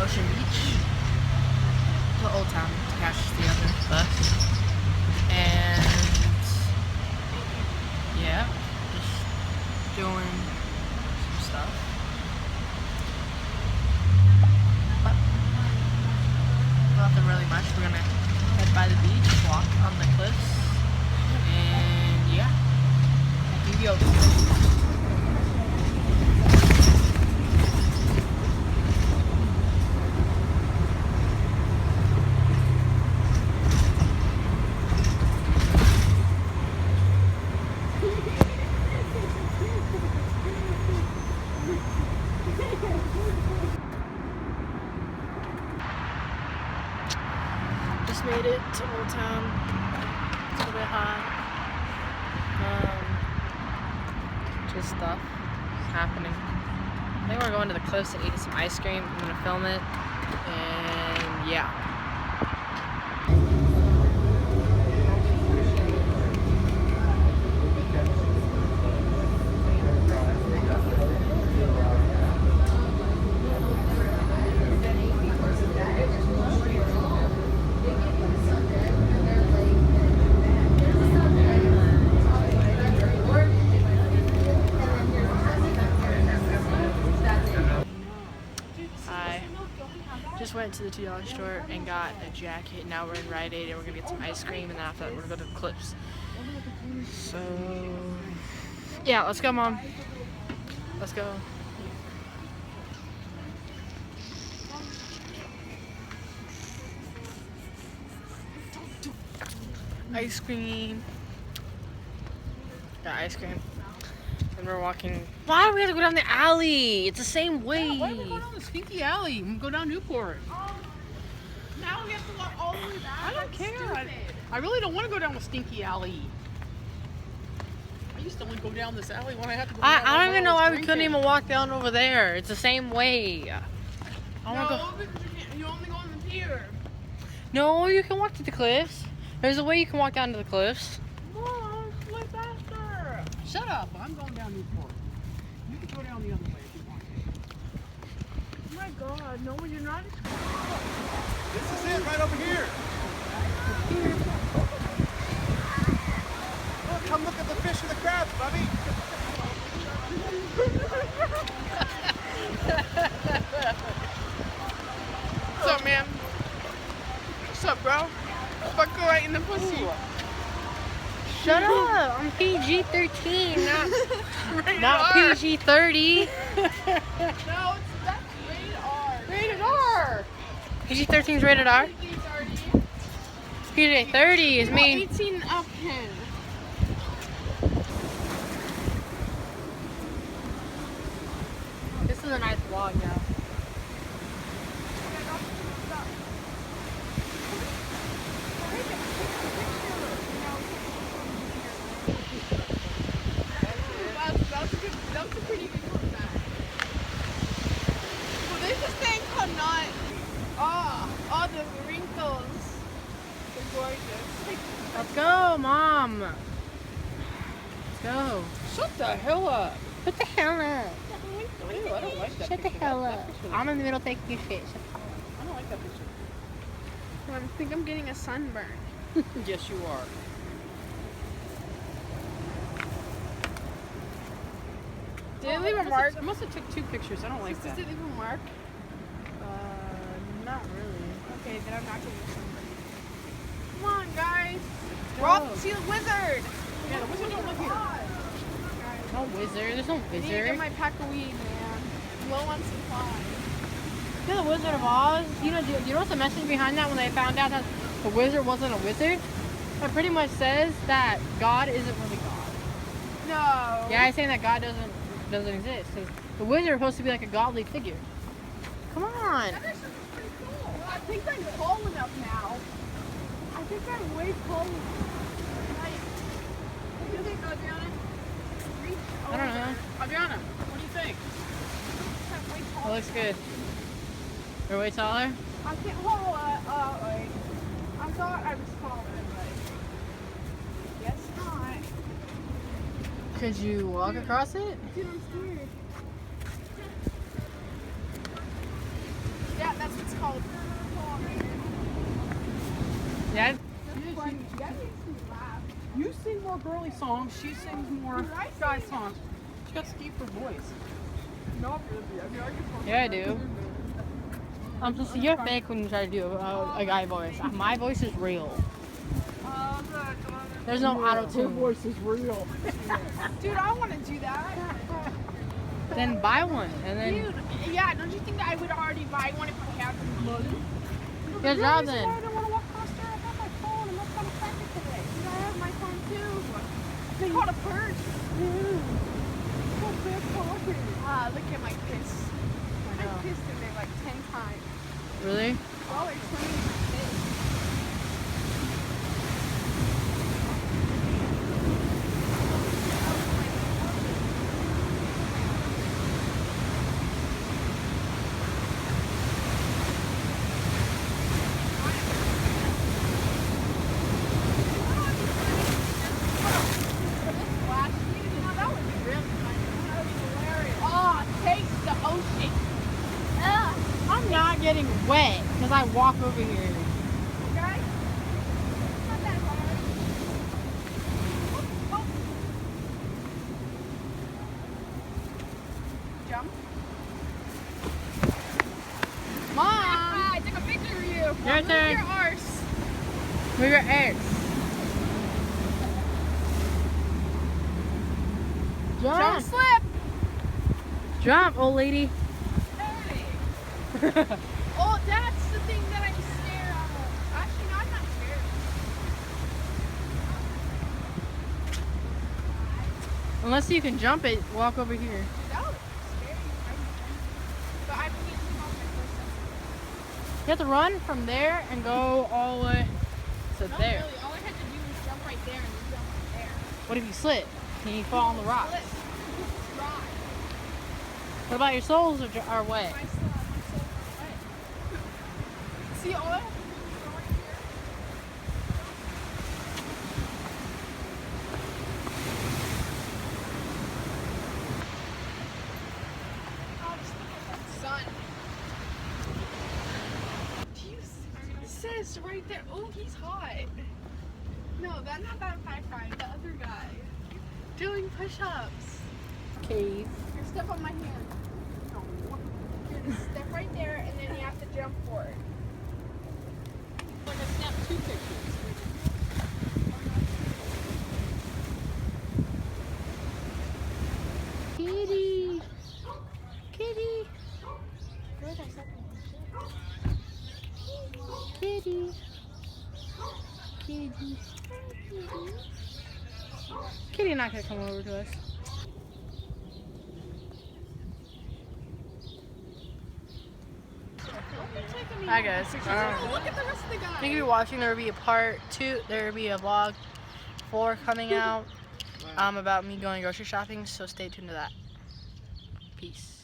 Ocean Beach to Old Town to catch the other bus. And yeah, just doing some stuff. But nothing really much. We're gonna head by the beach, walk on the cliffs, and yeah, do the ocean. Just made it to Old Town. It's a little bit hot. Just stuff happening. I think we're going to the cliffs and eating some ice cream. I'm gonna film it, and yeah. Just went to the $2 store and got a jacket. Now we're in Rite Aid and we're gonna get some ice cream, and then after that we're gonna go to the cliffs. So yeah, let's go, Mom. Let's go. Ice cream. Got ice cream. And we're walking. Why do we have to go down the alley? It's the same way. Yeah, why do we go down the stinky alley? We go down Newport. Now we have to walk all the way back. I don't care. I really don't want to go down the stinky alley. I used to only go down this alley when I had to go down. I don't even know why we couldn't even walk down over there. It's the same way. I wanna No, because you only go on the pier. No, you can walk to the cliffs. There's a way you can walk down to the cliffs. Mom, it's way faster. Shut up. I'm going down Newport. You can go down the other way if you want to. Oh my God, no, you're not. This is it, right over here. Look, come look at the fish and the crabs, Bubby. What's up, man? What's up, bro? Fuck you right in the pussy. Shut up! I'm PG-13, Rated not R. PG-30. No, that's rated R. Rated R. PG-13 is rated R. PG-30 is mean. 18 up 10. This is a nice vlog now. That was a pretty good comeback. Well, there's this thing called not. Oh, the wrinkles. They're gorgeous. Let's go, Mom. Let's go. Shut the hell up. Shut the hell up. Ew, I don't like that Shut the picture. hell That up. picture- I'm in the middle taking your shit. I don't like that picture. I think I'm getting a sunburn. Yes, you are. Did it leave a mark? I must have took 2 pictures. I don't like Does that. it leave a mark? Not really. Okay, then I'm not getting a sunburn. Come on, guys. Go. We're off to see the wizard. Yeah, the wizard don't live here. No wizard. There's no I need to wizard. get my pack of weed, man. I'm low on supply. You're the Wizard of Oz. Do you know what's the message behind that when they found out that the wizard wasn't a wizard? It pretty much says that God isn't really God. No. Yeah, I'm saying that God doesn't exist. 'Cause the wizard is supposed to be like a godly figure. Come on. That is pretty cool. I think I'm tall enough now. I think I'm way tall enough. Like, what do you think, Adriana? Reach I don't know. Adriana, what do you think? I'm way It taller. looks good. You're way taller? I can't hold like, I thought I was taller, but guess not. Could you walk across it? Dude, I'm scared. Yeah, that's more girly songs. She sings more guy songs. She got deeper voice. Not really. I mean, I can talk Yeah, I do. So you're fake when you try to do a guy voice. My voice is real. There's no auto Her tune. voice is real. Dude, I want to do that. Then buy one and then Dude, yeah, don't you think that I would already buy one if I had the money? good job This is why I then. don't want to walk across there. I got my phone. I'm not going to practice today. Dude, I have my phone too. They called a purse. What's that talking? Look at my kiss. I kissed him there like 10 times. Really? Well, they're swimming in my kiss. I'm not getting wet because I walk over here. Jump. Mom, I took a picture of you. Your Move turn. your arse. move your ass. Don't Jump, slip. jump, old lady. Hey. Oh, that's the thing that I'm scared of. Actually, no, I'm not scared. Unless you can jump it, walk over here. That would be scary. But I can't take off my first second. You have to run from there and go all the way to Not there. really. All I had to do was jump right there and then jump right there. What if you slip? Can you fall on the rocks? Flip. Dry. What about your soles are wet? My soul are wet. See all I have to do is go right here. Oh, just look at that sun. It says right there. Oh, he's hot. No, that's not that high guy. The other guy. Doing push-ups. Cave. Here, step on my hand. No. Here, just step right there, and then you have to jump for it. Like I snapped 2 pictures. Kitty. Kitty. Kitty. Kitty. Kitty not gonna come over to us. Hi guys. Oh, look at the rest of the guys. Thank you for watching. There will be a part 2. There will be a vlog 4 coming out about me going grocery shopping. So stay tuned to that. Peace.